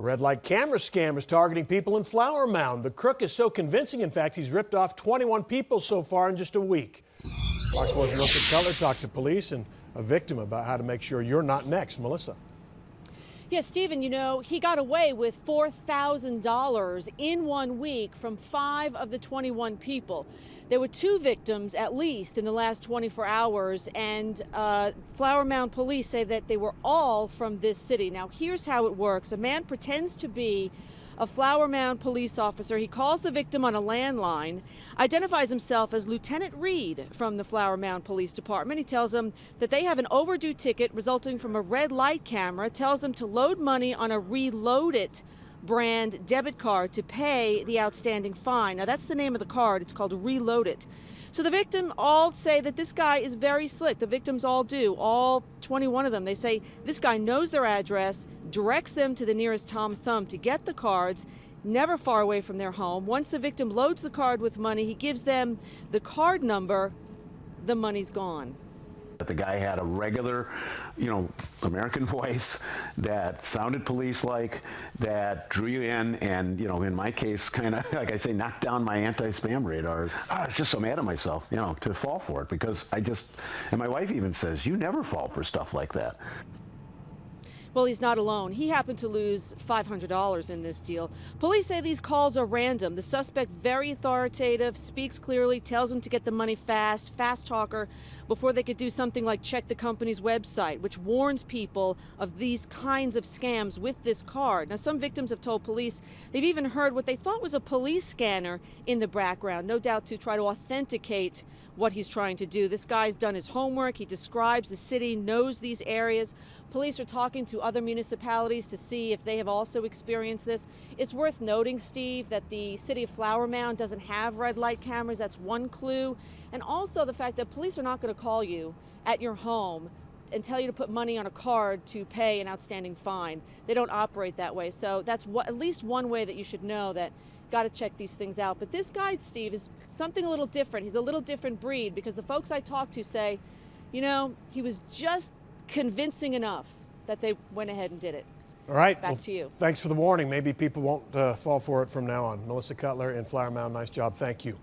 red light camera scam is targeting people in Flower Mound. The crook is so convincing, in fact, he's ripped off 21 people so far in just a week. Fox 4's Melissa Cutler talked to police and a victim about how to make sure you're not next. Melissa. Yeah, Stephen, you know, he got away with $4,000 in 1 week from 5 of the 21 people. There were 2 victims, at least, in the last 24 hours, and Flower Mound police say that they were all from this city. Now, here's how it works. A man pretends to be a Flower Mound police officer. He calls the victim on a landline, identifies himself as Lieutenant Reed from the Flower Mound Police Department. He tells them that they have an overdue ticket resulting from a red light camera, tells them to load money on a Reload It brand debit card to pay the outstanding fine. Now, that's the name of the card. It's called Reload It. So the victim all say that this guy is very slick. The victims all do, all 21 of them. They say this guy knows their address, directs them to the nearest Tom Thumb to get the cards, never far away from their home. Once the victim loads the card with money, he gives them the card number, the money's gone. The guy had a regular, American voice that sounded police-like, that drew you in, and, in my case, kind of, like I say, knocked down my anti-spam radar. I was just so mad at myself, to fall for it, because and my wife even says, you never fall for stuff like that. Well, he's not alone. He happened to lose $500 in this deal. Police say these calls are random. The suspect, very authoritative, speaks clearly, tells them to get the money fast talker, before they could do something like check the company's website, which warns people of these kinds of scams with this card. Now, some victims have told police they've even heard what they thought was a police scanner in the background, no doubt to try to authenticate what he's trying to do. This guy's done his homework. He describes the city, knows these areas. Police are talking to other municipalities to see if they have also experienced this. It's worth noting, Steve, that the city of Flower Mound doesn't have red light cameras. That's one clue. And also the fact that police are not going to call you at your home and tell you to put money on a card to pay an outstanding fine. They don't operate that way. So that's at least one way that you should know that got to check these things out. But this guy, Steve, is something a little different. He's a little different breed, because the folks I talked to say, he was just convincing enough that they went ahead and did it. All right. Back to you. Thanks for the warning. Maybe people won't fall for it from now on. Melissa Cutler in Flower Mound, nice job. Thank you.